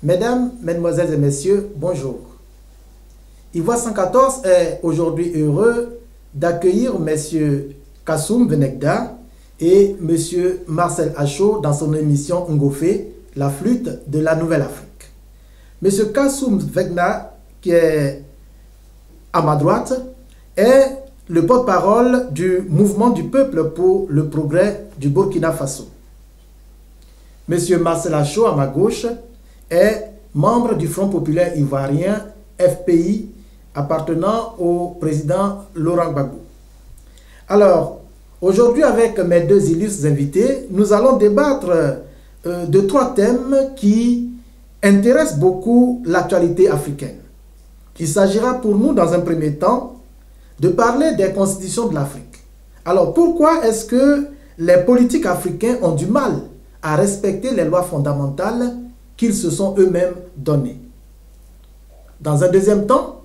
Mesdames, Mesdemoiselles et Messieurs, bonjour. Ivoire 114 est aujourd'hui heureux d'accueillir M. Kassoum Venegda et M. Marcel Achaud dans son émission Ngofé, la flûte de la Nouvelle-Afrique. M. Kassoum Venegda, qui est à ma droite, est le porte-parole du mouvement du peuple pour le progrès du Burkina Faso. M. Marcel Achaud, à ma gauche, est membre du Front populaire ivoirien, FPI, appartenant au président Laurent Gbagbo. Alors, aujourd'hui, avec mes deux illustres invités, nous allons débattre de trois thèmes qui intéressent beaucoup l'actualité africaine. Il s'agira pour nous, dans un premier temps, de parler des constitutions de l'Afrique. Alors, pourquoi est-ce que les politiques africains ont du mal à respecter les lois fondamentales qu'ils se sont eux-mêmes données? Dans un deuxième temps,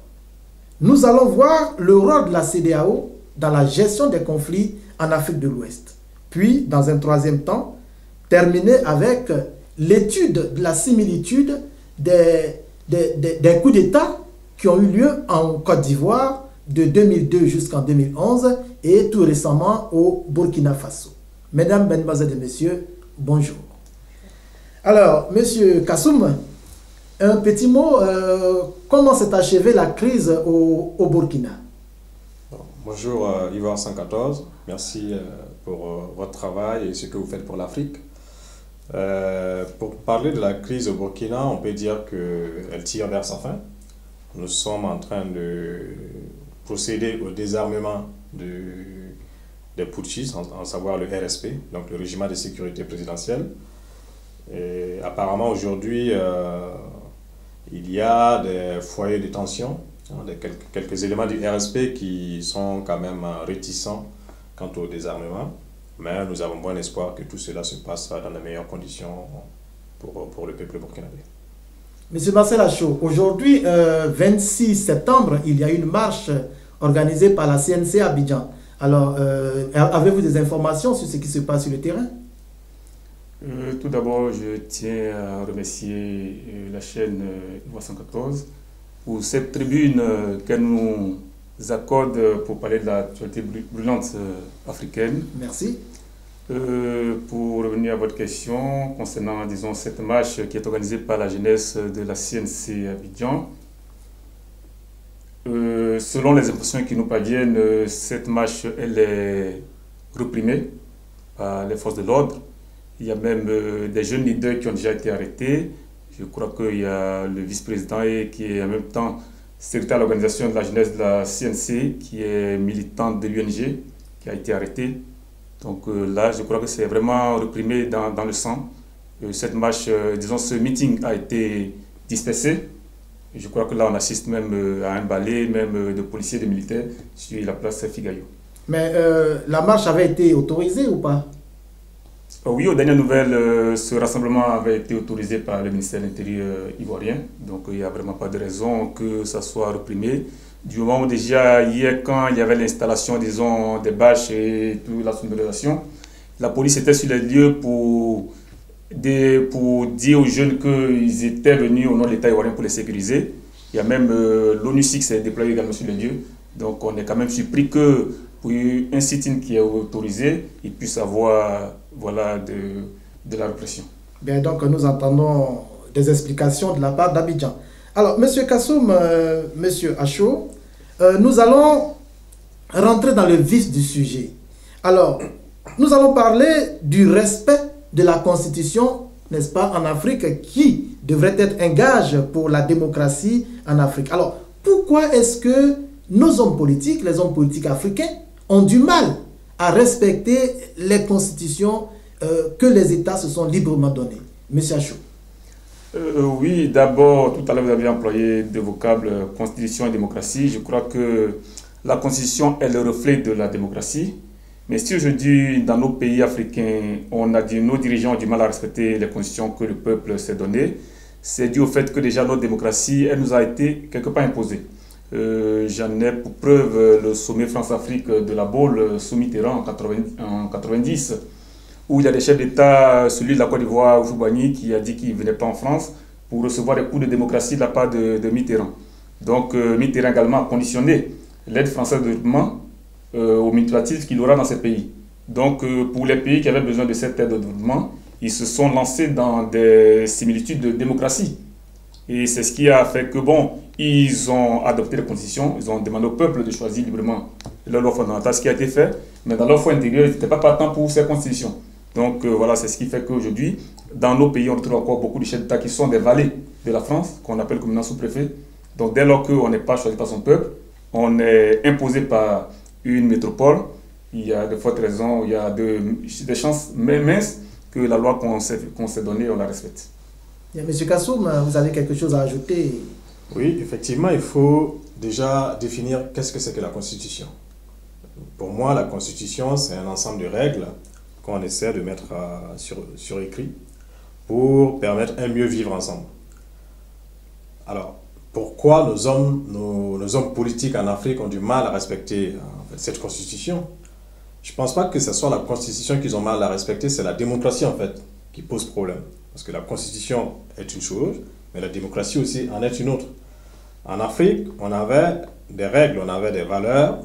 nous allons voir le rôle de la CEDEAO dans la gestion des conflits en Afrique de l'Ouest. Puis, dans un troisième temps, terminer avec l'étude de la similitude des coups d'État qui ont eu lieu en Côte d'Ivoire de 2002 jusqu'en 2011 et tout récemment au Burkina Faso. Mesdames, Mesdemoiselles et Messieurs, bonjour. Alors, Monsieur Kassoum, un petit mot, comment s'est achevée la crise au Burkina? Bonjour Ivoire 114, merci pour votre travail et ce que vous faites pour l'Afrique. Pour parler de la crise au Burkina, on peut dire qu'elle tire vers sa fin. Nous sommes en train de procéder au désarmement des putschistes, à savoir le RSP, donc le régime de sécurité présidentielle. Et apparemment aujourd'hui, il y a des foyers de tension, quelques éléments du RSP qui sont quand même réticents quant au désarmement, mais nous avons bon espoir que tout cela se passe dans les meilleures conditions pour le peuple burkinabé. Monsieur Marcel Achaud, aujourd'hui, 26 septembre, il y a une marche organisée par la CNC à Abidjan. Alors, avez-vous des informations sur ce qui se passe sur le terrain? Tout d'abord, je tiens à remercier la chaîne Ivoire 114 pour cette tribune qu'elle nous accorde pour parler de l'actualité brûlante africaine. Merci. Pour revenir à votre question concernant, disons, cette marche qui est organisée par la jeunesse de la CNC Abidjan, selon les impressions qui nous parviennent, cette marche, elle est reprimée par les forces de l'ordre. Il y a même des jeunes leaders qui ont déjà été arrêtés. Je crois qu'il y a le vice-président et qui est en même temps secrétaire à l'organisation de la jeunesse de la CNC, qui est militante de l'UNG, qui a été arrêté. Donc là, je crois que c'est vraiment reprimé dans le sang. Cette marche, disons, ce meeting a été dispersé. Je crois que là, on assiste même à un balai, même de policiers et de militaires sur la place Figayo. Mais la marche avait été autorisée ou pas? Oui, aux dernières nouvelles, ce rassemblement avait été autorisé par le ministère de l'Intérieur ivoirien. Donc il n'y a vraiment pas de raison que ça soit reprimé. Du moment où déjà, hier, quand il y avait l'installation, disons, des bâches et toute la sonorisation, la police était sur les lieux pour dire aux jeunes qu'ils étaient venus au nom de l'État ivoirien pour les sécuriser. Il y a même l'ONUSIC qui s'est déployé également sur les lieux. Donc on est quand même surpris que pour un sit-in qui est autorisé, il puisse avoir voilà, de la répression. Bien, donc nous entendons des explications de la part d'Abidjan. Alors, M. Kassoum, M. Achaud, nous allons rentrer dans le vif du sujet. Alors, nous allons parler du respect de la Constitution, n'est-ce pas, en Afrique, qui devrait être un gage pour la démocratie en Afrique. Alors, pourquoi est-ce que nos hommes politiques, les hommes politiques africains, ont du mal à respecter les constitutions que les États se sont librement données? Monsieur Achaud. Oui, d'abord, tout à l'heure, vous avez employé deux vocables, constitution et démocratie. Je crois que la constitution est le reflet de la démocratie. Mais si aujourd'hui, dans nos pays africains, on a dit nos dirigeants ont du mal à respecter les constitutions que le peuple s'est données, c'est dû au fait que déjà notre démocratie, elle nous a été quelque part imposée. J'en ai pour preuve le sommet France-Afrique de la Baule sous Mitterrand en 90, où il y a des chefs d'État, celui de la Côte d'Ivoire, Oufougbagny, qui a dit qu'il ne venait pas en France pour recevoir des coups de démocratie de la part de Mitterrand. Donc Mitterrand également a conditionné l'aide française de développement au multilatéralisme qu'il aura dans ces pays. Donc pour les pays qui avaient besoin de cette aide de développement, ils se sont lancés dans des similitudes de démocratie. Et c'est ce qui a fait que, bon, ils ont adopté les constitutions, ils ont demandé au peuple de choisir librement leur loi fondamentale, ce qui a été fait, mais dans leur foi intérieure, ils n'étaient pas partants pour ces constitutions. Donc voilà, c'est ce qui fait qu'aujourd'hui, dans nos pays, on retrouve encore beaucoup de chefs d'État qui sont des valets de la France, qu'on appelle communément sous-préfets. Donc dès lors qu'on n'est pas choisi par son peuple, on est imposé par une métropole, il y a de fortes raisons, il y a des chances minces que la loi qu'on s'est donnée, on la respecte. Monsieur Kassoum, vous avez quelque chose à ajouter? Oui, effectivement, il faut déjà définir qu'est-ce que c'est que la Constitution. Pour moi, la Constitution, c'est un ensemble de règles qu'on essaie de mettre sur écrit pour permettre un mieux vivre ensemble. Alors, pourquoi nos hommes politiques en Afrique ont du mal à respecter cette Constitution? Je ne pense pas que ce soit la Constitution qu'ils ont mal à respecter, c'est la démocratie en fait qui pose problème. Parce que la Constitution est une chose, mais la démocratie aussi en est une autre. En Afrique, on avait des règles, on avait des valeurs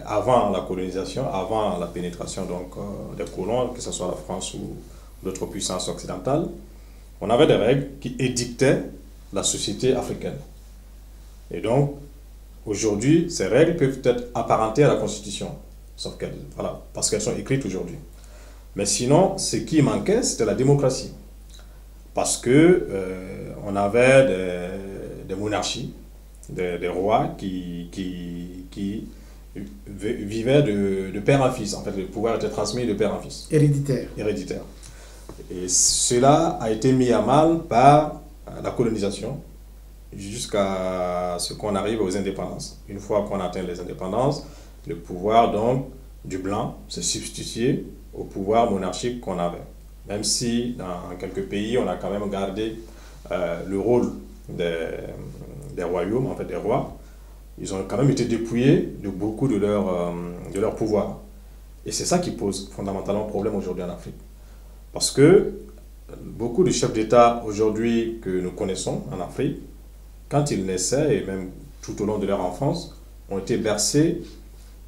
avant la colonisation, avant la pénétration donc, des colons, que ce soit la France ou d'autres puissances occidentales. On avait des règles qui édictaient la société africaine. Et donc, aujourd'hui, ces règles peuvent être apparentées à la Constitution, sauf qu'elles, voilà, parce qu'elles sont écrites aujourd'hui. Mais sinon, ce qui manquait, c'était la démocratie. Parce que on avait des monarchies, des rois qui vivaient de père en fils. En fait, le pouvoir était transmis de père en fils. Héréditaire. Héréditaire. Et cela a été mis à mal par la colonisation jusqu'à ce qu'on arrive aux indépendances. Une fois qu'on atteint les indépendances, le pouvoir donc du blanc s'est substitué au pouvoir monarchique qu'on avait. Même si dans quelques pays, on a quand même gardé le rôle des royaumes, en fait des rois, ils ont quand même été dépouillés de beaucoup de leur pouvoir. Et c'est ça qui pose fondamentalement problème aujourd'hui en Afrique. Parce que beaucoup de chefs d'État aujourd'hui que nous connaissons en Afrique, quand ils naissaient, et même tout au long de leur enfance, ont été bercés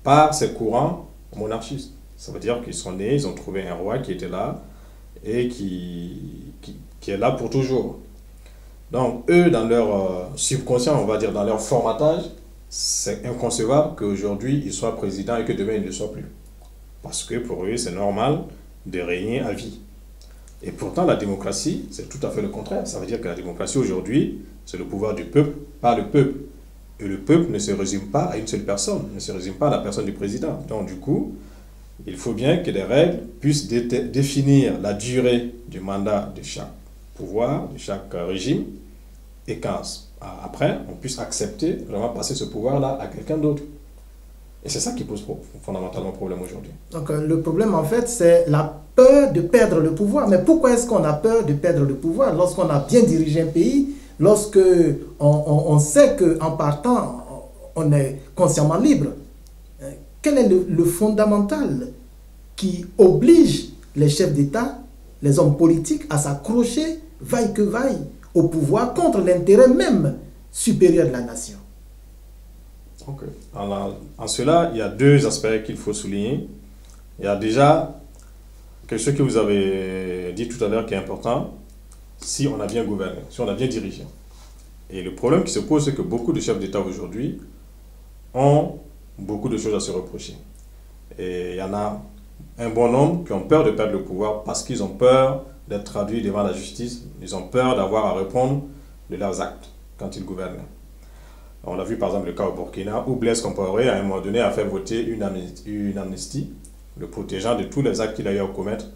par ces courants monarchistes. Ça veut dire qu'ils sont nés, ils ont trouvé un roi qui était là, et qui est là pour toujours. Donc, eux, dans leur subconscient, on va dire, dans leur formatage, c'est inconcevable qu'aujourd'hui, ils soient présidents et que demain, ils ne le soient plus. Parce que pour eux, c'est normal de régner à vie. Et pourtant, la démocratie, c'est tout à fait le contraire. Ça veut dire que la démocratie, aujourd'hui, c'est le pouvoir du peuple par le peuple. Et le peuple ne se résume pas à une seule personne, ne se résume pas à la personne du président. Donc, du coup, il faut bien que des règles puissent définir la durée du mandat de chaque pouvoir, de chaque régime, et qu'après, on puisse accepter vraiment passer ce pouvoir-là à quelqu'un d'autre. Et c'est ça qui pose fondamentalement problème aujourd'hui. Donc le problème en fait, c'est la peur de perdre le pouvoir. Mais pourquoi est-ce qu'on a peur de perdre le pouvoir lorsqu'on a bien dirigé un pays, lorsque on sait qu'en partant, on est consciemment libre? Quel est le fondamental qui oblige les chefs d'État, les hommes politiques à s'accrocher, vaille que vaille, au pouvoir contre l'intérêt même supérieur de la nation? Okay. Alors, en cela, il y a deux aspects qu'il faut souligner. Il y a déjà quelque chose que vous avez dit tout à l'heure qui est important, si on a bien gouverné, si on a bien dirigé. Et le problème qui se pose, c'est que beaucoup de chefs d'État aujourd'hui ont beaucoup de choses à se reprocher. Et il y en a un bon nombre qui ont peur de perdre le pouvoir parce qu'ils ont peur d'être traduits devant la justice. Ils ont peur d'avoir à répondre de leurs actes quand ils gouvernent. On a vu par exemple le cas au Burkina où Blaise Compaoré à un moment donné a fait voter une amnistie le protégeant de tous les actes qu'il a eu à commettre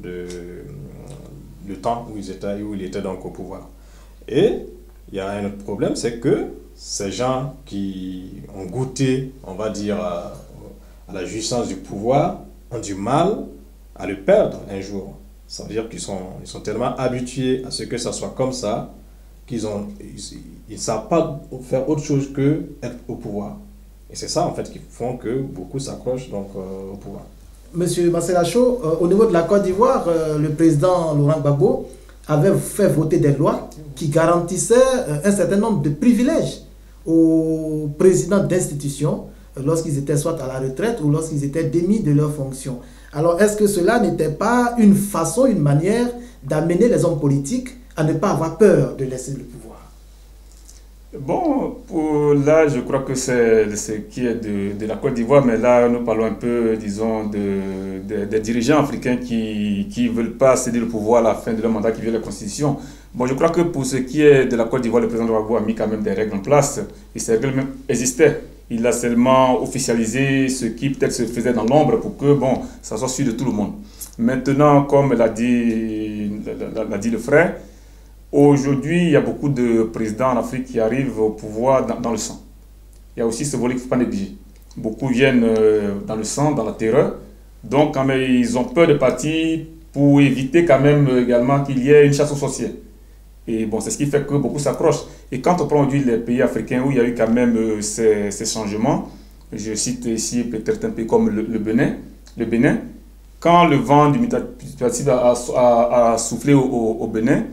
le temps où il était donc au pouvoir. Et il y a un autre problème, c'est que ces gens qui ont goûté, on va dire, à la jouissance du pouvoir ont du mal à le perdre un jour. Ça veut dire qu'ils sont tellement habitués à ce que ça soit comme ça qu'ils ne savent pas faire autre chose que être au pouvoir. Et c'est ça en fait qui font que beaucoup s'accrochent donc au pouvoir. Monsieur Marcel Acho, au niveau de la Côte d'Ivoire, le président Laurent Gbagbo avait fait voter des lois qui garantissait un certain nombre de privilèges aux présidents d'institutions lorsqu'ils étaient soit à la retraite ou lorsqu'ils étaient démis de leurs fonctions. Alors, est-ce que cela n'était pas une façon, une manière d'amener les hommes politiques à ne pas avoir peur de laisser le pouvoir? Bon, là, je crois que c'est ce qui est de la Côte d'Ivoire, mais là, nous parlons un peu, disons, des dirigeants africains qui ne veulent pas céder le pouvoir à la fin de leur mandat qui vient de la Constitution. Bon, je crois que pour ce qui est de la Côte d'Ivoire, le président Ouagadougou a mis quand même des règles en place, et ces règles même existaient. Il a seulement officialisé ce qui peut-être se faisait dans l'ombre pour que, bon, ça soit su de tout le monde. Maintenant, comme l'a dit le frère, aujourd'hui, il y a beaucoup de présidents en Afrique qui arrivent au pouvoir dans le sang. Il y a aussi ce volet qu'il ne faut pas négliger. Beaucoup viennent dans le sang, dans la terreur. Donc, quand même, ils ont peur de partir pour éviter quand même également qu'il y ait une chasse aux sorcières. Et bon, c'est ce qui fait que beaucoup s'accrochent. Et quand on prend aujourd'hui les pays africains où il y a eu quand même ces changements, je cite ici peut-être un pays comme le Bénin, quand le vent du multipartisme a soufflé au Bénin,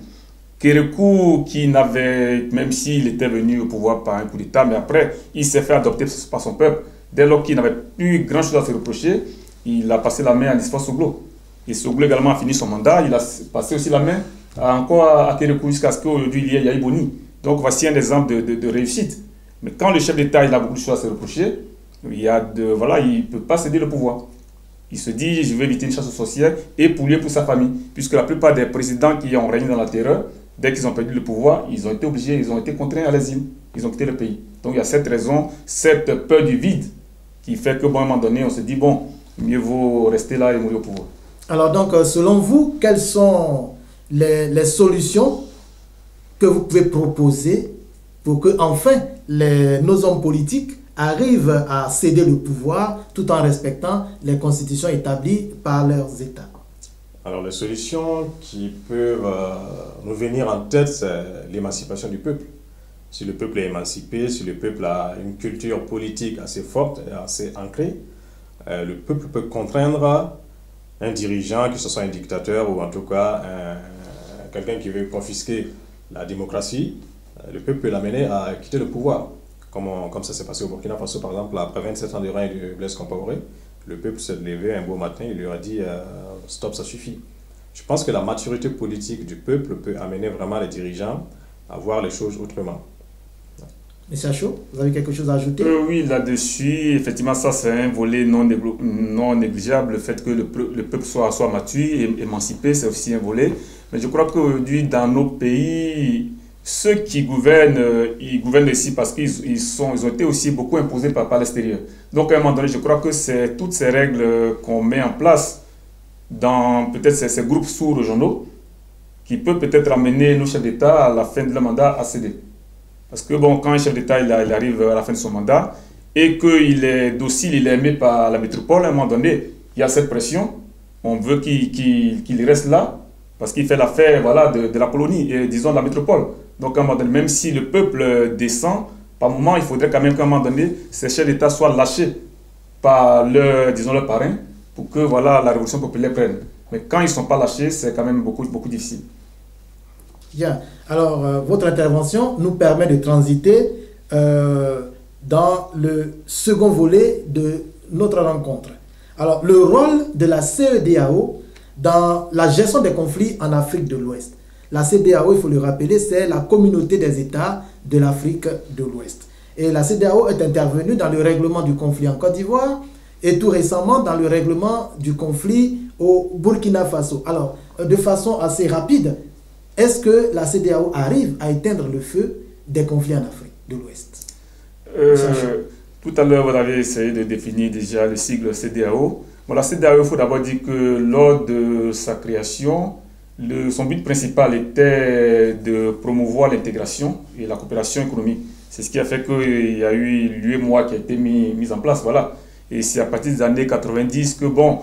Kérékou, qui n'avait, même s'il était venu au pouvoir par un coup d'État, mais après, il s'est fait adopter par son peuple. Dès lors qu'il n'avait plus grand-chose à se reprocher, il a passé la main à Nisfa Soglo. Et Soglo également a fini son mandat, il a passé aussi la main encore à Kérékou jusqu'à ce qu'aujourd'hui il y ait Yahi Boni. Donc voici un exemple de réussite. Mais quand le chef d'État il a beaucoup de choses à se reprocher, voilà, il ne peut pas céder le pouvoir. Il se dit, je vais éviter une chasse aux sorcières, et pour lui et pour sa famille. Puisque la plupart des présidents qui ont régné dans la terreur, dès qu'ils ont perdu le pouvoir, ils ont été obligés, ils ont été contraints à l'exil. Ils ont quitté le pays. Donc il y a cette raison, cette peur du vide, qui fait que, bon, à un moment donné, on se dit, bon, mieux vaut rester là et mourir au pouvoir. Alors donc, selon vous, quelles sont les solutions que vous pouvez proposer pour que, enfin, nos hommes politiques arrivent à céder le pouvoir tout en respectant les constitutions établies par leurs États? Alors, les solutions qui peuvent nous venir en tête, c'est l'émancipation du peuple. Si le peuple est émancipé, si le peuple a une culture politique assez forte et assez ancrée, le peuple peut contraindre un dirigeant, que ce soit un dictateur ou en tout cas quelqu'un qui veut confisquer la démocratie, le peuple peut l'amener à quitter le pouvoir. Comme ça s'est passé au Burkina Faso, par exemple, après 27 ans de règne de Blaise Compaoré, le peuple s'est levé un beau matin, il lui a dit stop, ça suffit. Je pense que la maturité politique du peuple peut amener vraiment les dirigeants à voir les choses autrement. Monsieur Achot, vous avez quelque chose à ajouter? Oui, là-dessus, effectivement, ça c'est un volet non négligeable. Le fait que le peuple soit mature et émancipé, c'est aussi un volet. Mais je crois qu'aujourd'hui, dans nos pays, ceux qui gouvernent, ils gouvernent ici parce qu'ils ont été aussi beaucoup imposés par l'extérieur. Donc à un moment donné, je crois que c'est toutes ces règles qu'on met en place dans peut-être ces groupes sous-régionaux qui peuvent peut-être amener nos chefs d'État à la fin de leur mandat à céder. Parce que bon, quand un chef d'État il arrive à la fin de son mandat et qu'il est docile, il est aimé par la métropole, à un moment donné, il y a cette pression. On veut qu'il reste là parce qu'il fait l'affaire, voilà, de la colonie et disons de la métropole. Donc à un moment donné, même si le peuple descend, par moment, il faudrait quand même qu'à un moment donné, ces chefs d'État soient lâchés par leur parrain pour que voilà, la révolution populaire prenne. Mais quand ils ne sont pas lâchés, c'est quand même beaucoup difficile. Bien. Alors, votre intervention nous permet de transiter dans le second volet de notre rencontre. Alors, le rôle de la CEDEAO dans la gestion des conflits en Afrique de l'Ouest. La CEDEAO, il faut le rappeler, c'est la communauté des États de l'Afrique de l'Ouest. Et la CEDEAO est intervenue dans le règlement du conflit en Côte d'Ivoire et tout récemment dans le règlement du conflit au Burkina Faso. Alors, de façon assez rapide, est-ce que la CEDEAO arrive à éteindre le feu des conflits en Afrique de l'Ouest? Tout à l'heure, vous avez essayé de définir déjà le sigle CEDEAO. Bon, la CEDEAO, il faut d'abord dire que lors de sa création, son but principal était de promouvoir l'intégration et la coopération économique. C'est ce qui a fait qu'il y a eu l'UEMOA qui a été mis en place. Voilà. Et c'est à partir des années 90 que, bon,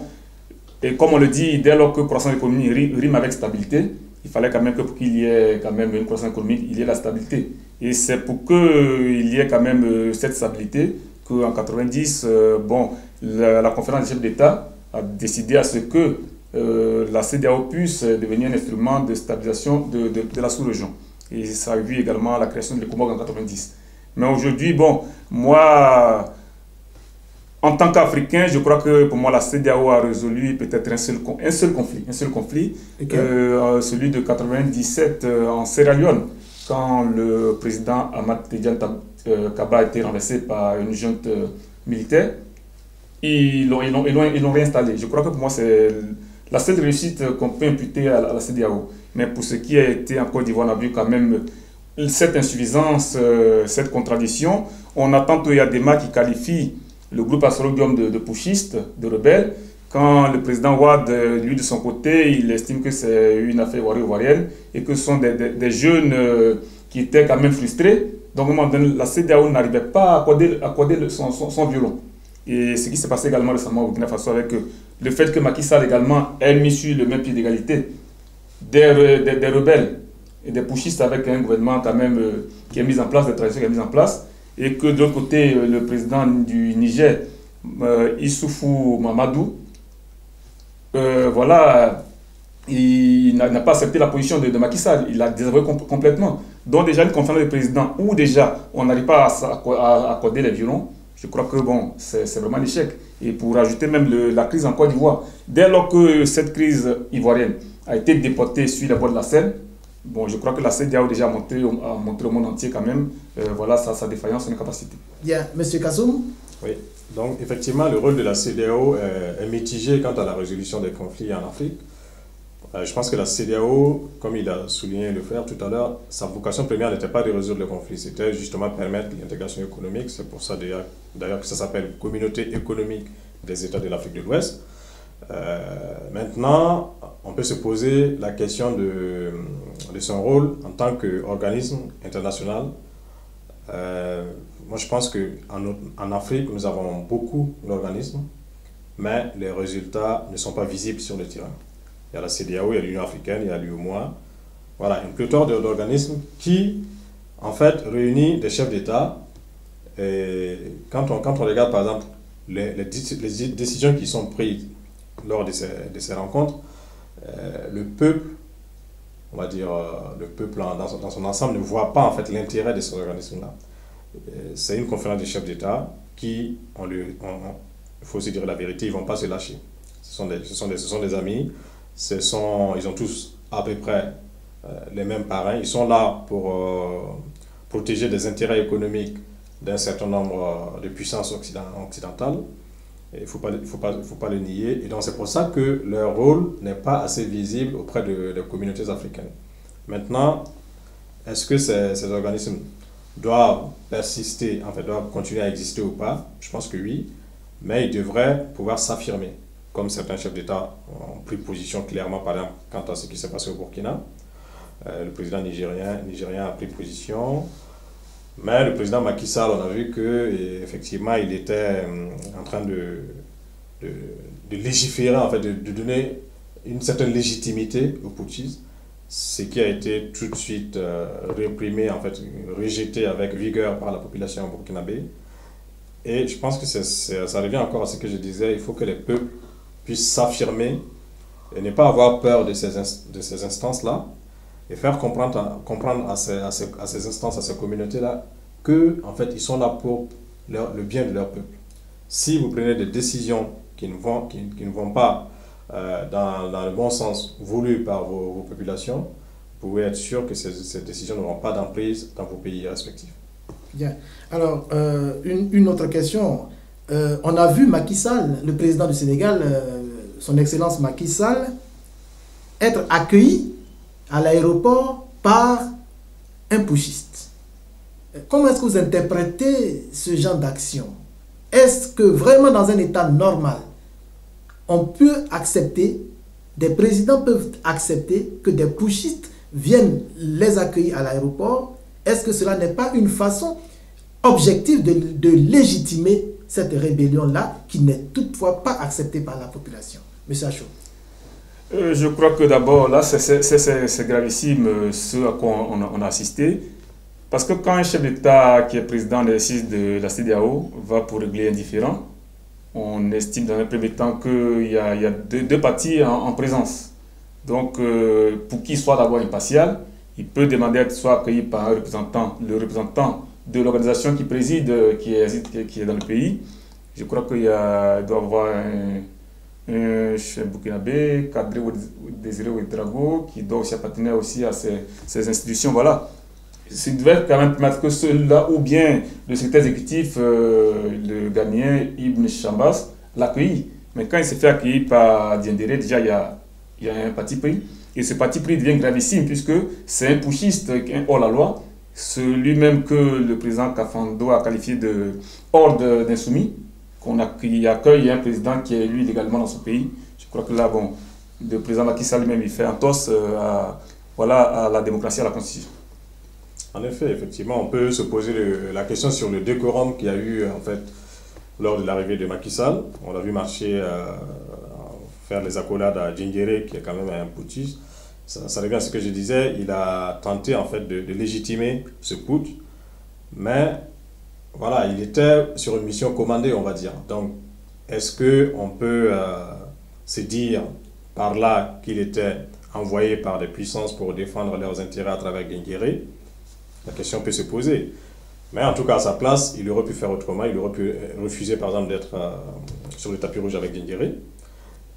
et comme on le dit, dès lors que croissance économique rime avec stabilité, il fallait quand même que pour qu'il y ait quand même une croissance économique, il y ait la stabilité. Et c'est pour qu'il y ait quand même cette stabilité qu'en 90, bon, la conférence des chefs d'État a décidé à ce que la CEDEAO puisse devenir un instrument de stabilisation de la sous-région. Et ça a vu également la création de l'ECOMOG en 90. Mais aujourd'hui, bon, moi, en tant qu'Africain, je crois que pour moi, la CEDEAO a résolu peut-être un seul conflit, celui de 97 en Sierra Leone, quand le président Ahmad Tidiane Kaba a été renversé par une junte militaire. Ils l'ont réinstallé. Je crois que pour moi, c'est la seule réussite qu'on peut imputer à la CEDEAO. Mais pour ce qui a été en Côte d'Ivoire, on a vu quand même cette insuffisance, cette contradiction. On a tantôt Yadema qui qualifie le groupe Assorobium de putschistes, de rebelles, quand le président Ouad, lui de son côté, il estime que c'est une affaire ivoirienne et que ce sont des jeunes qui étaient quand même frustrés. Donc à un moment donné, la CEDEAO n'arrivait pas à accorder son violon. Et ce qui s'est passé également récemment au Burkina Faso avec le fait que Macky Sall également ait mis sur le même pied d'égalité des rebelles et des putschistes avec un gouvernement quand même qui est mis en place, des traditions qui est mis en place, et que de l'autre côté, le président du Niger, Issoufou Mamadou, voilà, il n'a pas accepté la position de Macky Sall, il l'a désavoué complètement. Donc déjà une conférence de président où déjà on n'arrive pas à accorder les violons, je crois que bon, c'est vraiment un échec. Et pour ajouter même la crise en Côte d'Ivoire, dès lors que cette crise ivoirienne a été déportée sur les bords de la Seine, bon, je crois que la CEDEAO a déjà montré au monde entier quand même voilà, sa défaillance, son incapacité. Bien, M. Kassoum. Oui, donc effectivement, le rôle de la CEDEAO est mitigé quant à la résolution des conflits en Afrique. Je pense que la CEDEAO, comme il a souligné le frère tout à l'heure, sa vocation première n'était pas de résoudre le conflit, c'était justement permettre l'intégration économique. C'est pour ça d'ailleurs que ça s'appelle Communauté économique des États de l'Afrique de l'Ouest. Maintenant, on peut se poser la question de son rôle en tant qu'organisme international. Moi, je pense qu'en Afrique, nous avons beaucoup d'organismes, mais les résultats ne sont pas visibles sur le terrain. Il y a la CEDEAO, il y a l'Union africaine, il y a l'UEMOA. Voilà, une pléthore d'organismes qui, en fait, réunit des chefs d'État. Et quand on regarde, par exemple, les décisions qui sont prises lors de ces rencontres, le peuple, on va dire, le peuple dans son ensemble ne voit pas, en fait, l'intérêt de ces organismes-là. C'est une conférence des chefs d'État qui, il faut aussi dire la vérité, ils ne vont pas se lâcher. Ce sont des amis. Ils ont tous à peu près les mêmes parrains. Ils sont là pour protéger des intérêts économiques d'un certain nombre de puissances occidentales. Il ne faut pas le nier. Et donc c'est pour ça que leur rôle n'est pas assez visible auprès des communautés africaines. Maintenant, est-ce que ces organismes doivent persister, en fait, doivent continuer à exister ou pas? Je pense que oui, mais ils devraient pouvoir s'affirmer. Comme certains chefs d'État ont pris position clairement, par exemple, quant à ce qui s'est passé au Burkina. Le président nigérien a pris position. Mais le président Macky Sall, on a vu qu'effectivement, il était en train de légiférer, en fait, de donner une certaine légitimité au putschisme, ce qui a été tout de suite réprimé, en fait, rejeté avec vigueur par la population burkinabé. Et je pense que ça revient encore à ce que je disais, il faut que les peuples puissent s'affirmer et ne pas avoir peur de ces instances-là et faire comprendre à ces instances, à ces communautés-là que, en fait, ils sont là pour le bien de leur peuple. Si vous prenez des décisions qui ne vont pas dans le bon sens voulu par vos populations, vous pouvez être sûr que ces décisions n'auront pas d'emprise dans vos pays respectifs. Bien. Alors, une autre question. On a vu Macky Sall, le président du Sénégal, son Excellence Macky Sall, être accueilli à l'aéroport par un putschiste. Comment est-ce que vous interprétez ce genre d'action? Est-ce que vraiment dans un état normal, on peut accepter, des présidents peuvent accepter que des putschistes viennent les accueillir à l'aéroport? Est-ce que cela n'est pas une façon objective de légitimer cette rébellion-là qui n'est toutefois pas acceptée par la population? Monsieur Achou. Je crois que d'abord, là, c'est gravissime ce à quoi on a assisté. Parce que quand un chef d'État qui est président de la CEDEAO va pour régler un différend, on estime dans un premier temps qu'il y a deux parties en présence. Donc, pour qu'il soit d'abord impartial, il peut demander à être soit accueilli par un représentant, le représentant de l'organisation qui préside, qui est dans le pays. Je crois qu'il doit y avoir un chef burkinabé, Kadri Désiré Ouedraogo, qui doit aussi appartenir aussi à ces institutions. Voilà. Il devait quand même permettre que ceux-là, ou bien le secrétaire exécutif, le Ghanéen Ibn Chambas, l'accueille. Mais quand il s'est fait accueillir par Diendéré, déjà il y a un parti pris. Et ce parti pris devient gravissime puisque c'est un putschiste, un hors-la-loi, celui-même que le président Kafando a qualifié de horde d'insoumis, qui accueille un président qui est élu légalement dans son pays. Je crois que là, bon, le président Macky Sall lui-même, il fait un toss à la démocratie, à la Constitution. En effet, effectivement, on peut se poser la question sur le décorum qu'il y a eu en fait lors de l'arrivée de Macky Sall. On l'a vu marcher, faire les accolades à Diendéré, qui est quand même un putschiste. Ça revient à ce que je disais, il a tenté en fait de légitimer ce putsch, mais voilà, il était sur une mission commandée, on va dire. Donc, est-ce qu'on peut se dire par là qu'il était envoyé par des puissances pour défendre leurs intérêts à travers Diendéré? La question peut se poser. Mais en tout cas, à sa place, il aurait pu faire autrement. Il aurait pu refuser, par exemple, d'être sur le tapis rouge avec Diendéré.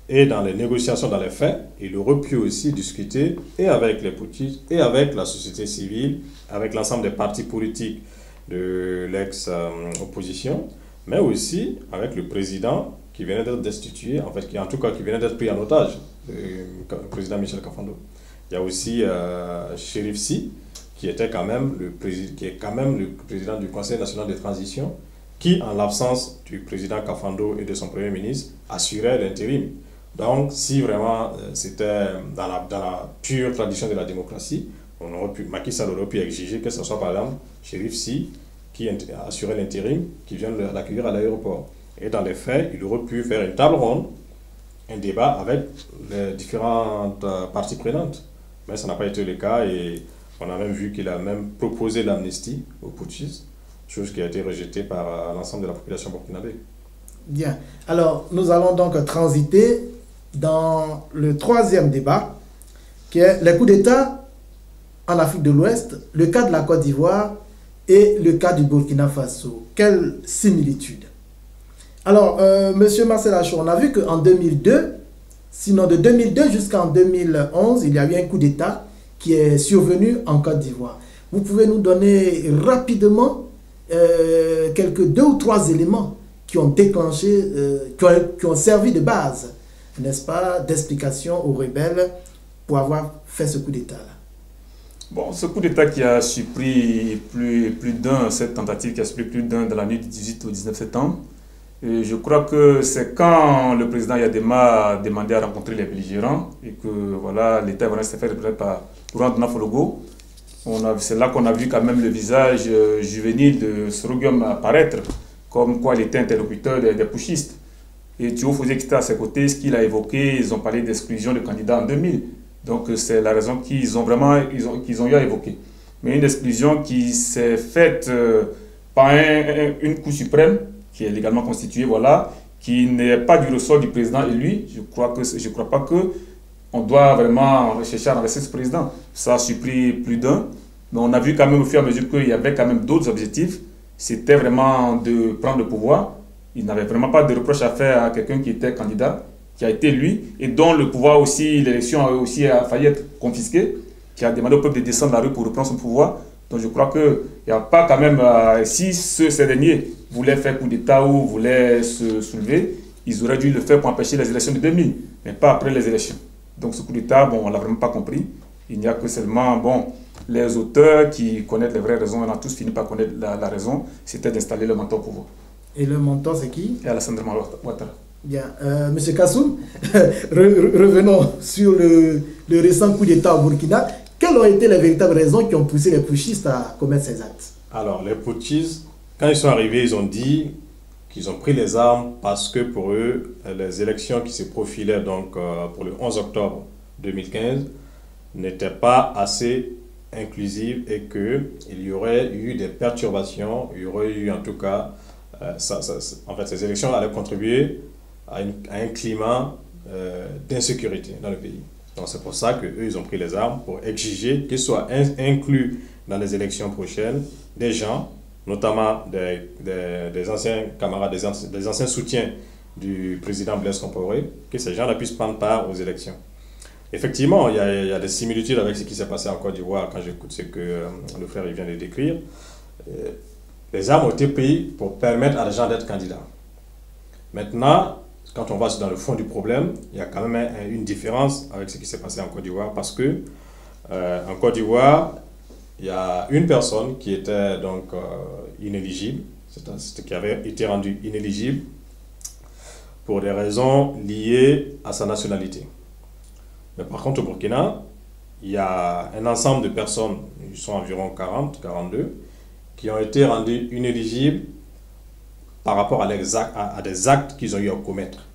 Et dans les négociations, dans les faits, il aurait pu aussi discuter et avec les putschistes, et avec la société civile, avec l'ensemble des partis politiques de l'ex-opposition, mais aussi avec le président qui venait d'être destitué, en fait, en tout cas qui venait d'être pris en otage, le président Michel Kafando. Il y a aussi Chérif Sy, qui est quand même le président du Conseil national de transition, qui, en l'absence du président Kafando et de son premier ministre, assurait l'intérim. Donc, si vraiment c'était dans la pure tradition de la démocratie, Macky Sall aurait pu exiger que ce soit par exemple Chérif Sy qui assurait l'intérim, qui vient l'accueillir à l'aéroport. Et dans les faits, il aurait pu faire une table ronde, un débat avec les différentes parties prenantes. Mais ça n'a pas été le cas et on a même vu qu'il a même proposé l'amnistie aux putschistes, chose qui a été rejetée par l'ensemble de la population burkinabé. Bien. Alors, nous allons donc transiter dans le troisième débat, qui est les coups d'État en Afrique de l'Ouest, le cas de la Côte d'Ivoire et le cas du Burkina Faso. Quelle similitude? Alors, Monsieur Marcel Achou, on a vu qu'en 2002, sinon de 2002 jusqu'en 2011, il y a eu un coup d'État qui est survenu en Côte d'Ivoire. Vous pouvez nous donner rapidement quelques 2 ou 3 éléments qui ont déclenché, qui ont servi de base, n'est-ce pas, d'explication aux rebelles pour avoir fait ce coup d'État-là? Bon, ce coup d'État qui a surpris plus d'un, cette tentative qui a surpris plus d'un dans la nuit du 18 au 19 septembre, et je crois que c'est quand le président Yadema a demandé à rencontrer les belligérants et que voilà, l'État ivoirien s'est fait représenter par Laurent Donafologo. C'est là qu'on a vu quand même le visage juvénile de Sorogum apparaître, comme quoi il était interlocuteur des putschistes. Et Thio Fosé qui était à ses côtés, ce qu'il a évoqué, ils ont parlé d'exclusion de candidats en 2000. Donc c'est la raison qu'ils ont eu à évoquer. Mais une exclusion qui s'est faite par une Cour suprême, qui est légalement constituée, voilà, qui n'est pas du ressort du président élu. Je crois pas qu'on doit vraiment chercher à renverser ce président. Ça a surpris plus d'un. Mais on a vu quand même au fur et à mesure qu'il y avait quand même d'autres objectifs. C'était vraiment de prendre le pouvoir. Il n'avait vraiment pas de reproche à faire à quelqu'un qui était candidat, qui a été lui, et dont le pouvoir aussi, l'élection a aussi failli être confisquée, qui a demandé au peuple de descendre la rue pour reprendre son pouvoir. Donc je crois qu'il n'y a pas quand même, si ces derniers voulaient faire coup d'État ou voulaient se soulever, ils auraient dû le faire pour empêcher les élections de 2000, mais pas après les élections. Donc ce coup d'État, bon, on ne l'a vraiment pas compris. Il n'y a que seulement, bon, les auteurs qui connaissent les vraies raisons, on a tous fini par connaître la raison, c'était d'installer le mentor au pouvoir. Et le mentor, c'est qui? Et Alassane Ouattara. Bien. Monsieur Kassoum, revenons sur le récent coup d'État au Burkina. Quelles ont été les véritables raisons qui ont poussé les putschistes à commettre ces actes? Alors, les putschistes, quand ils sont arrivés, ils ont dit qu'ils ont pris les armes parce que pour eux, les élections qui se profilaient donc, pour le 11 octobre 2015 n'étaient pas assez inclusives et qu'il y aurait eu des perturbations, il y aurait eu en tout cas, en fait, ces élections allaient contribuer à un climat d'insécurité dans le pays. Donc c'est pour ça qu'eux, ils ont pris les armes pour exiger qu'ils soient inclus dans les élections prochaines des gens, notamment des anciens camarades, des anciens soutiens du président Blaise Compaoré, que ces gens-là puissent prendre part aux élections. Effectivement, il y a des similitudes avec ce qui s'est passé en Côte d'Ivoire quand j'écoute ce que le frère vient de décrire. Les armes ont été prises pour permettre à des gens d'être candidats. Maintenant, quand on va dans le fond du problème, il y a quand même une différence avec ce qui s'est passé en Côte d'Ivoire parce que en Côte d'Ivoire, il y a une personne qui était donc inéligible, qui avait été rendue inéligible pour des raisons liées à sa nationalité. Mais par contre, au Burkina, il y a un ensemble de personnes, ils sont environ 40, 42, qui ont été rendues inéligibles par rapport à des actes qu'ils ont eu à commettre.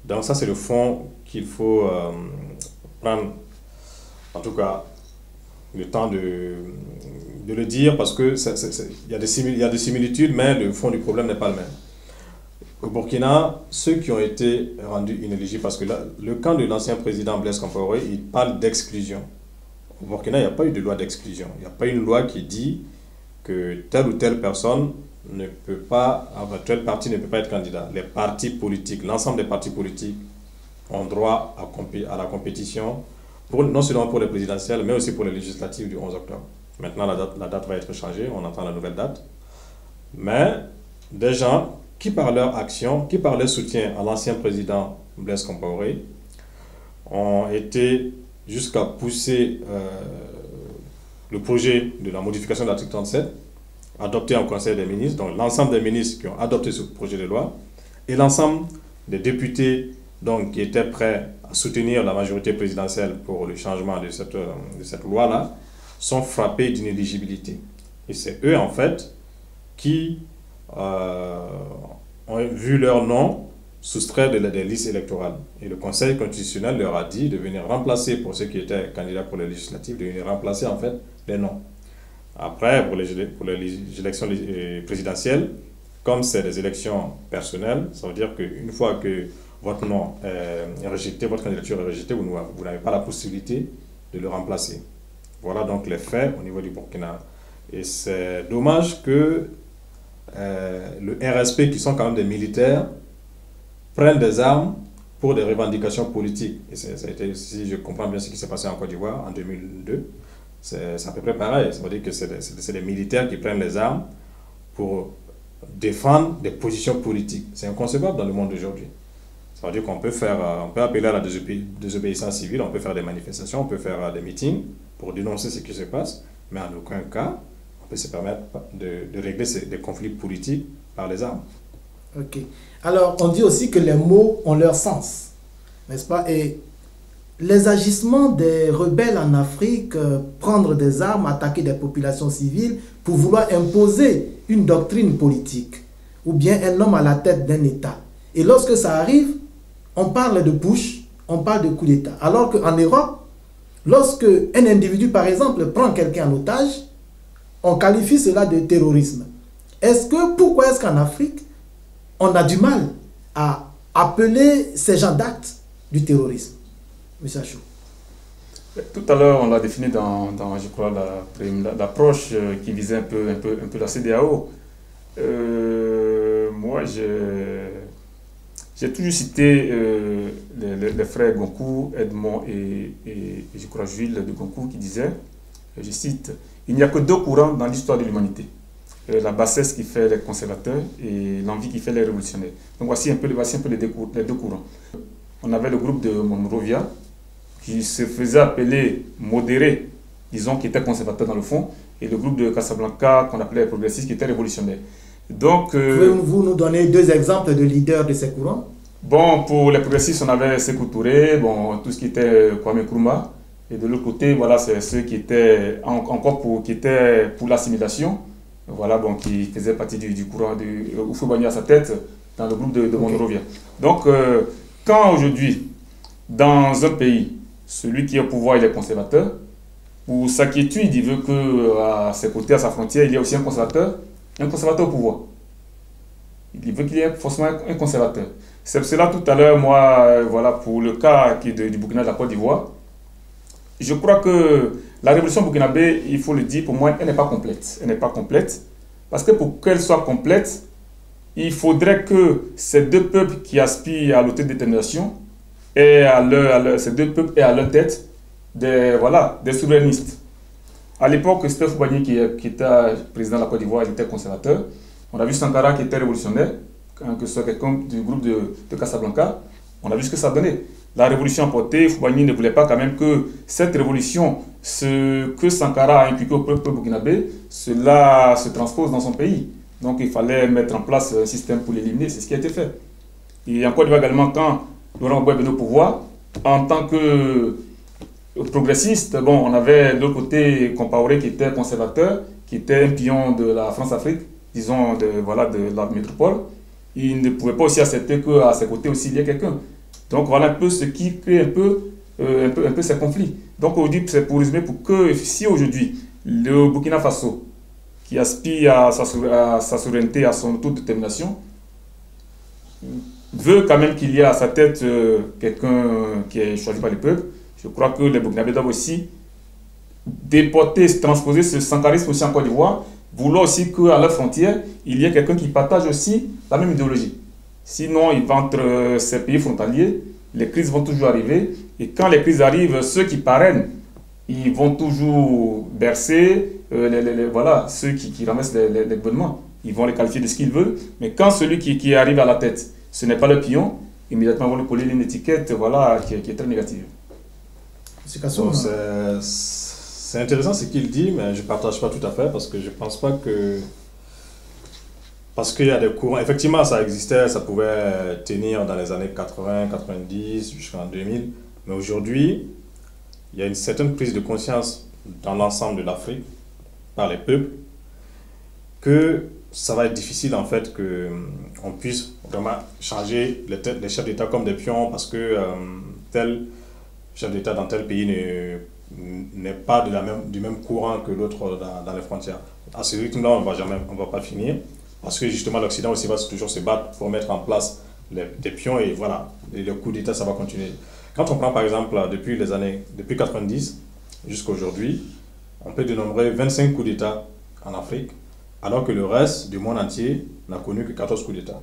Donc ça, c'est le fond qu'il faut prendre, en tout cas, le temps de le dire, parce que il y a des similitudes, mais le fond du problème n'est pas le même. Au Burkina, ceux qui ont été rendus inéligibles, parce que là, le camp de l'ancien président Blaise Compaoré, il parle d'exclusion. Au Burkina, il n'y a pas eu de loi d'exclusion. Il n'y a pas une loi qui dit que telle ou telle personne ne peut pas, tel parti ne peut pas être candidat. Les partis politiques, l'ensemble des partis politiques ont droit à la compétition, non seulement pour les présidentielles, mais aussi pour les législatives du 11 octobre. Maintenant, la date va être changée, on attend la nouvelle date. Mais des gens qui, par leur action, qui par leur soutien à l'ancien président Blaise Compaoré, ont été jusqu'à pousser le projet de la modification de l'article 37, adopté en Conseil des ministres, donc l'ensemble des ministres qui ont adopté ce projet de loi, et l'ensemble des députés donc, qui étaient prêts à soutenir la majorité présidentielle pour le changement de cette loi-là, sont frappés d'inéligibilité. Et c'est eux, en fait, qui ont vu leur nom soustraire des listes électorales. Et le Conseil constitutionnel leur a dit de venir remplacer, pour ceux qui étaient candidats pour les législatives, de venir remplacer, en fait, les noms. Après, pour les élections présidentielles, comme c'est des élections personnelles, ça veut dire qu'une fois que votre nom est rejeté, votre candidature est rejetée, vous n'avez pas la possibilité de le remplacer. Voilà donc les faits au niveau du Burkina. Et c'est dommage que le RSP, qui sont quand même des militaires, prennent des armes pour des revendications politiques. Et ça a été, si je comprends bien ce qui s'est passé en Côte d'Ivoire en 2002, c'est à peu près pareil. Ça veut dire que c'est des militaires qui prennent les armes pour défendre des positions politiques. C'est inconcevable dans le monde d'aujourd'hui. Ça veut dire qu'on peut appeler à la désobéissance civile, on peut faire des manifestations, on peut faire des meetings pour dénoncer ce qui se passe, mais en aucun cas, on peut se permettre de régler des conflits politiques par les armes. Ok. Alors, on dit aussi que les mots ont leur sens, n'est-ce pas? Et les agissements des rebelles en Afrique, prendre des armes, attaquer des populations civiles pour vouloir imposer une doctrine politique, ou bien un homme à la tête d'un État. Et lorsque ça arrive, on parle de push, on parle de coup d'État. Alors qu'en Europe, lorsque un individu, par exemple, prend quelqu'un en otage, on qualifie cela de terrorisme. Pourquoi est-ce qu'en Afrique, on a du mal à appeler ces genres d'actes du terrorisme? Monsieur Achou. Tout à l'heure, on l'a défini dans je crois, l'approche qui visait un peu la CEDEAO. Moi, j'ai toujours cité les frères Goncourt, Edmond et je crois Jules de Goncourt qui disaient, je cite, « Il n'y a que deux courants dans l'histoire de l'humanité. La bassesse qui fait les conservateurs et l'envie qui fait les révolutionnaires. » Donc voici un peu les deux courants. On avait le groupe de Monrovia qui se faisait appeler modéré, disons, qui était conservateur dans le fond, et le groupe de Casablanca qu'on appelait progressiste qui était révolutionnaire. Donc, pouvez-vous nous donner deux exemples de leaders de ces courants? Bon, pour les progressistes, on avait Sékou Touré, bon, tout ce qui était Kwame Nkrumah. Et de l'autre côté, voilà, c'est ceux qui étaient pour l'assimilation, voilà, bon, qui faisaient partie du courant de Houphouët-Boigny à sa tête dans le groupe de Monrovia. Donc, quand aujourd'hui, dans un pays, celui qui est au pouvoir, il est conservateur, pour sa quiétude, il veut qu'à ses côtés, à sa frontière, il y ait aussi un conservateur au pouvoir. Il veut qu'il y ait forcément un conservateur. C'est cela tout à l'heure, moi, voilà, pour le cas du Burkina et de la Côte d'Ivoire, je crois que la révolution burkinabé, il faut le dire, pour moi, elle n'est pas complète. Elle n'est pas complète, parce que pour qu'elle soit complète, il faudrait que ces deux peuples qui aspirent à l'autodétermination ces deux peuples aient à leur tête des souverainistes. À l'époque, c'était Foubani qui était président de la Côte d'Ivoire, il était conservateur. On a vu Sankara qui était révolutionnaire, que ce soit quelqu'un du groupe de Casablanca. On a vu ce que ça donnait. La révolution emportée, Foubani ne voulait pas quand même que cette révolution, ce que Sankara a inculqué au peuple burkinabé, cela se transpose dans son pays. Donc il fallait mettre en place un système pour l'éliminer, c'est ce qui a été fait. Et en Côte d'Ivoire également, quand Laurent Gbagbo est venu au pouvoir, en tant que progressiste, bon, on avait de l'autre côté Compaoré qui était conservateur, qui était un pion de la France-Afrique, disons de la métropole. Il ne pouvait pas aussi accepter qu'à ses côtés aussi il y ait quelqu'un. Donc voilà un peu ce qui crée un peu ces conflits. Donc aujourd'hui, c'est pour résumer, pour que si aujourd'hui le Burkina Faso, qui aspire à sa souveraineté, à son autodétermination, veut quand même qu'il y ait à sa tête quelqu'un qui est choisi par le peuple, je crois que les Burkinabés doivent aussi transposer ce sankarisme aussi en Côte d'Ivoire, vouloir aussi qu'à leurs frontières, il y ait quelqu'un qui partage aussi la même idéologie. Sinon, entre ces pays frontaliers, les crises vont toujours arriver. Et quand les crises arrivent, ceux qui parrainent, ils vont toujours bercer ceux qui ramassent les gouvernements. Ils vont les qualifier de ce qu'ils veulent. Mais quand celui qui arrive à la tête, ce n'est pas le pion, immédiatement ils vont lui coller une étiquette qui est très négative. C'est intéressant ce qu'il dit, mais je ne partage pas tout à fait parce que je ne pense pas que... Parce qu'il y a des courants, effectivement ça existait, ça pouvait tenir dans les années 80, 90, jusqu'en 2000, mais aujourd'hui, il y a une certaine prise de conscience dans l'ensemble de l'Afrique, par les peuples, que ça va être difficile en fait qu'on puisse vraiment changer les chefs d'État comme des pions parce que tel chef d'État dans tel pays n'est pas du même courant que l'autre dans les frontières. À ce rythme-là, on ne va pas finir. Parce que justement, l'Occident aussi va toujours se battre pour mettre en place des pions et voilà, et le coup d'État, ça va continuer. Quand on prend par exemple depuis 90 jusqu'à aujourd'hui, on peut dénombrer 25 coups d'État en Afrique, alors que le reste du monde entier n'a connu que 14 coups d'État.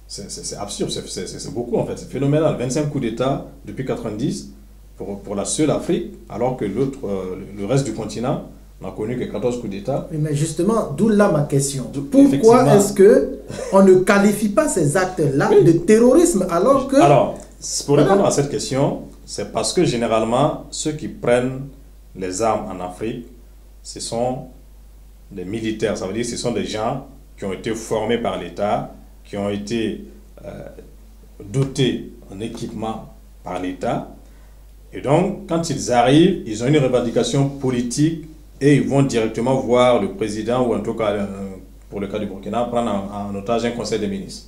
C'est absurde, c'est beaucoup en fait, c'est phénoménal. 25 coups d'État depuis 90 pour la seule Afrique, alors que le reste du continent n'a connu que 14 coups d'État. Oui, mais justement, d'où là ma question. Pourquoi est-ce qu'on ne qualifie pas ces actes-là de terrorisme alors que... Alors, pour répondre à cette question, c'est parce que généralement, ceux qui prennent les armes en Afrique, ce sont des militaires. Ça veut dire que ce sont des gens qui ont été formés par l'État, qui ont été dotés en équipement par l'État. Et donc, quand ils arrivent, ils ont une revendication politique et ils vont directement voir le président, ou en tout cas, pour le cas du Burkina, prendre en otage un conseil des ministres.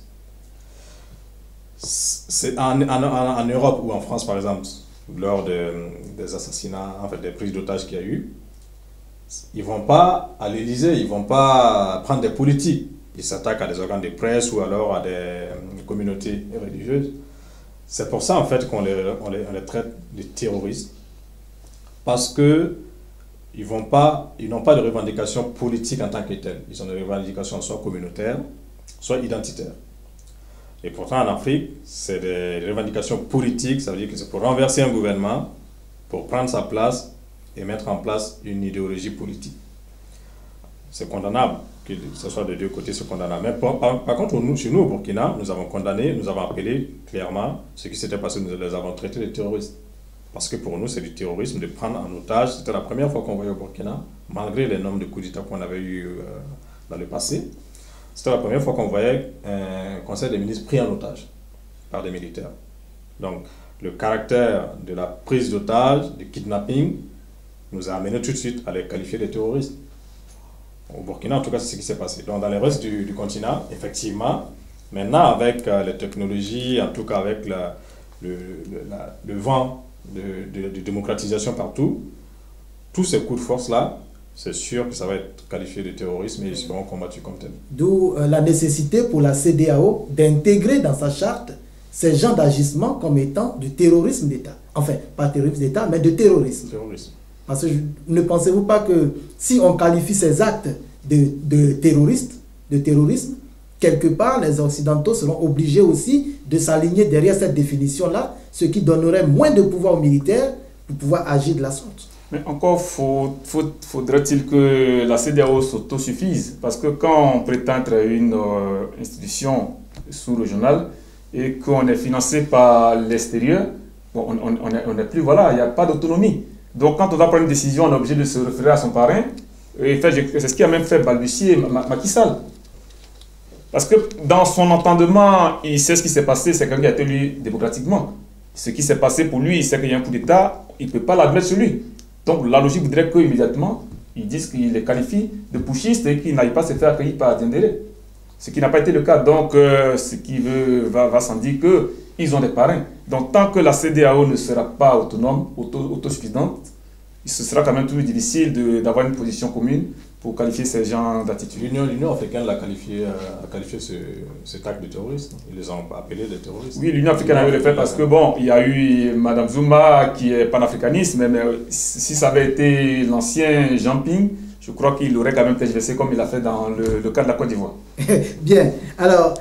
En Europe ou en France, par exemple, lors des assassinats, en fait, des prises d'otages qu'il y a eu, ils ne vont pas à l'Élysée, ils ne vont pas prendre des politiques. Ils s'attaquent à des organes de presse ou alors à des communautés religieuses. C'est pour ça, en fait, qu'on les traite de terroristes. Parce que ils n'ont pas de revendications politiques en tant que telles. Ils ont des revendications soit communautaires, soit identitaires. Et pourtant, en Afrique, c'est des revendications politiques. Ça veut dire que c'est pour renverser un gouvernement, pour prendre sa place et mettre en place une idéologie politique. C'est condamnable, que ce soit des deux côtés, c'est condamnable. Mais par contre, chez nous, au Burkina, nous avons condamné, nous avons appelé clairement ce qui s'était passé, nous les avons traités de terroristes. Parce que pour nous, c'est du terrorisme de prendre en otage. C'était la première fois qu'on voyait au Burkina, malgré les nombres de coups d'État qu'on avait eu dans le passé. C'était la première fois qu'on voyait un conseil des ministres pris en otage par des militaires. Donc, le caractère de la prise d'otage, du kidnapping, nous a amené tout de suite à les qualifier de terroristes. Au Burkina, en tout cas, c'est ce qui s'est passé. Donc, dans le reste du continent, effectivement, maintenant, avec les technologies, en tout cas avec le vent de démocratisation partout, tous ces coups de force-là, c'est sûr que ça va être qualifié de terrorisme et ils seront combattus comme tel. D'où la nécessité pour la CEDEAO d'intégrer dans sa charte ces genres d'agissements comme étant du terrorisme d'État. Enfin, pas terrorisme d'État, mais de terrorisme. Parce que ne pensez-vous pas que si on qualifie ces actes de terrorisme, quelque part, les Occidentaux seront obligés aussi de s'aligner derrière cette définition-là, ce qui donnerait moins de pouvoir aux militaires pour pouvoir agir de la sorte. Mais encore, faudrait-il que la CEDEAO s'autosuffise? Parce que quand on prétend être une institution sous-régionale et qu'on est financé par l'extérieur, bon, on n'est plus, voilà, il n'y a pas d'autonomie. Donc quand on doit prendre une décision, on est obligé de se référer à son parrain. Et c'est ce qui a même fait balbutier Macky Sall. Parce que dans son entendement, il sait ce qui s'est passé, c'est quelqu'un qui a été élu démocratiquement. Ce qui s'est passé pour lui, il sait qu'il y a un coup d'État, il ne peut pas l'admettre sur lui. Donc la logique voudrait qu'immédiatement, ils disent qu'il les qualifie de putschistes et qu'il n'aille pas se faire accueillir par Diendéré. Ce qui n'a pas été le cas. Donc ce qui va sans dire qu'ils ont des parrains. Donc tant que la CEDEAO ne sera pas autonome, autosuffisante, ce sera quand même toujours difficile d'avoir une position commune pour qualifier ces genres d'attitudes. L'Union africaine a qualifié cet acte de terrorisme. Ils les ont appelés des terroristes. Oui, l'Union africaine a eu le fait parce que, bon, il y a eu Mme Zuma qui est panafricaniste, mais si ça avait été l'ancien Jean Ping, je crois qu'il aurait quand même tergiversé comme il a fait dans le cas de la Côte d'Ivoire. Bien, alors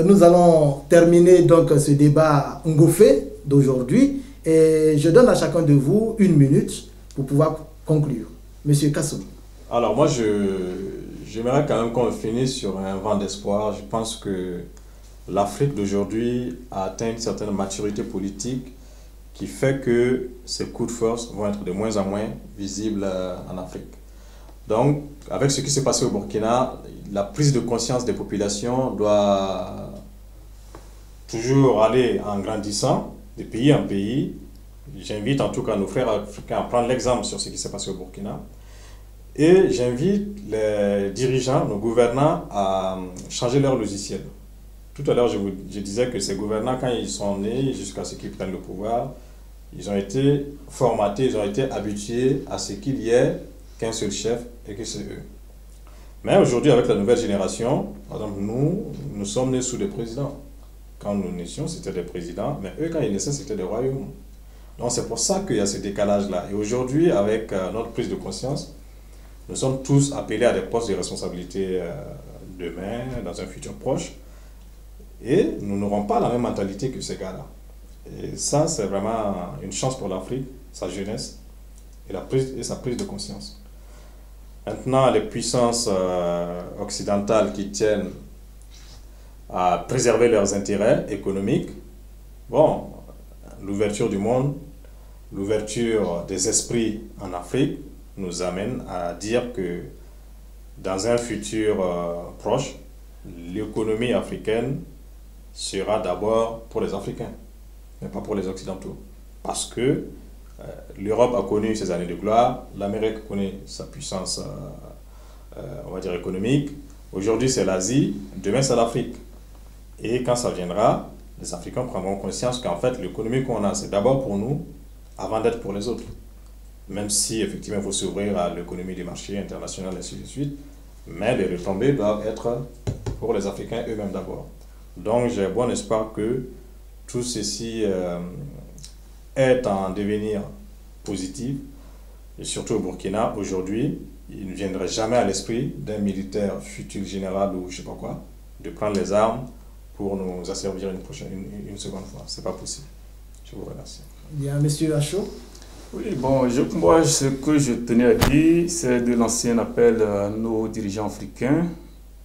nous allons terminer donc ce débat ngofé d'aujourd'hui et je donne à chacun de vous 1 minute pour pouvoir conclure. Monsieur Kassoum. Alors moi, j'aimerais quand même qu'on finisse sur un vent d'espoir. Je pense que l'Afrique d'aujourd'hui a atteint une certaine maturité politique qui fait que ces coups de force vont être de moins en moins visibles en Afrique. Donc, avec ce qui s'est passé au Burkina, la prise de conscience des populations doit toujours aller en grandissant, de pays en pays. J'invite en tout cas nos frères africains à prendre l'exemple sur ce qui s'est passé au Burkina. Et j'invite les dirigeants, nos gouvernants, à changer leur logiciel. Tout à l'heure, je disais que ces gouvernants, quand ils sont nés, jusqu'à ce qu'ils prennent le pouvoir, ils ont été formatés, ils ont été habitués à ce qu'il y ait qu'un seul chef et que c'est eux. Mais aujourd'hui, avec la nouvelle génération, par exemple, nous sommes nés sous des présidents. Quand nous naissions, c'était des présidents, mais eux, quand ils naissaient, c'était des royaumes. Donc c'est pour ça qu'il y a ce décalage-là. Et aujourd'hui, avec notre prise de conscience, nous sommes tous appelés à des postes de responsabilité demain, dans un futur proche. Et nous n'aurons pas la même mentalité que ces gars-là. Et ça, c'est vraiment une chance pour l'Afrique, sa jeunesse et sa prise de conscience. Maintenant, les puissances occidentales qui tiennent à préserver leurs intérêts économiques, bon, l'ouverture du monde, l'ouverture des esprits en Afrique nous amène à dire que dans un futur proche, l'économie africaine sera d'abord pour les Africains, mais pas pour les Occidentaux. Parce que l'Europe a connu ses années de gloire, l'Amérique connaît sa puissance, on va dire, économique. Aujourd'hui, c'est l'Asie, demain, c'est l'Afrique. Et quand ça viendra, les Africains prendront conscience qu'en fait, l'économie qu'on a, c'est d'abord pour nous, avant d'être pour les autres. Même si, effectivement, il faut s'ouvrir à l'économie des marchés internationaux, et ainsi de suite. Mais les retombées doivent être pour les Africains eux-mêmes d'abord. Donc, j'ai bon espoir que tout ceci est en devenir positif. Et surtout au Burkina, aujourd'hui, il ne viendrait jamais à l'esprit d'un militaire futur général ou je ne sais pas quoi, de prendre les armes pour nous asservir une seconde fois. Ce n'est pas possible. Je vous remercie. Bien, Monsieur Acho. Oui, bon, moi, ce que je tenais à dire, c'est de lancer un appel à nos dirigeants africains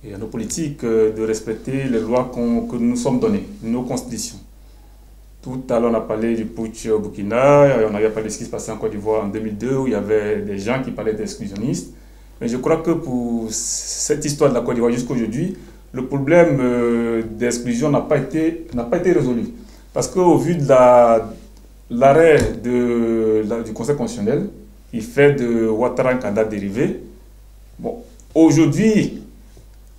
et à nos politiques de respecter les lois que nous sommes données, nos constitutions. Tout à l'heure, on a parlé du putsch au Burkina, on avait parlé de ce qui se passait en Côte d'Ivoire en 2002, où il y avait des gens qui parlaient d'exclusionnistes. Mais je crois que pour cette histoire de la Côte d'Ivoire jusqu'à aujourd'hui, le problème d'exclusion n'a pas été résolu. Parce qu'au vu de l'arrêt du Conseil constitutionnel, il fait de Ouattara un candidat dérivé. Bon, aujourd'hui,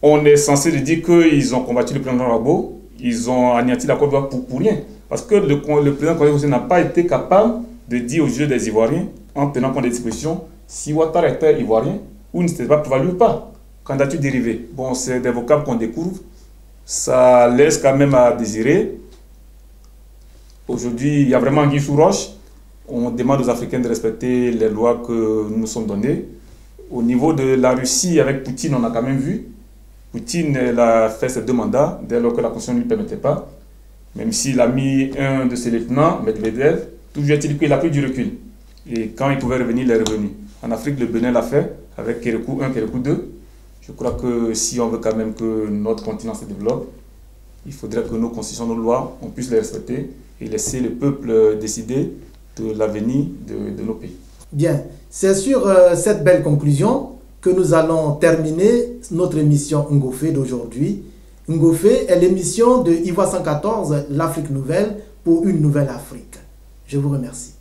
on est censé dire qu'ils ont combattu le président Gbagbo, ils ont anéanti la Côte d'Ivoire pour rien. Parce que le président Conseil n'a pas été capable de dire aux jeux des Ivoiriens, en tenant compte des dispositions, si Ouattara était Ivoirien ou ne s'était pas prévalu ou pas. Candidature dérivée. Bon, c'est des vocables qu'on découvre. Ça laisse quand même à désirer. Aujourd'hui, il y a vraiment anguille sous roche. On demande aux Africains de respecter les lois que nous nous sommes données. Au niveau de la Russie, avec Poutine, on a quand même vu. Poutine a fait ses 2 mandats, dès lors que la Constitution ne lui permettait pas. Même s'il a mis un de ses lieutenants, Medvedev, toujours est-il qu'il a pris du recul. Et quand il pouvait revenir, il est revenu. En Afrique, le Bénin l'a fait, avec Kérékou 1, Kérékou 2. Je crois que si on veut quand même que notre continent se développe, il faudrait que nos constitutions, nos lois, on puisse les respecter et laisser le peuple décider de l'avenir de nos pays. Bien, c'est sur cette belle conclusion que nous allons terminer notre émission Ngofé d'aujourd'hui. Ngofé est l'émission de Ivoire 114, l'Afrique nouvelle, pour une nouvelle Afrique. Je vous remercie.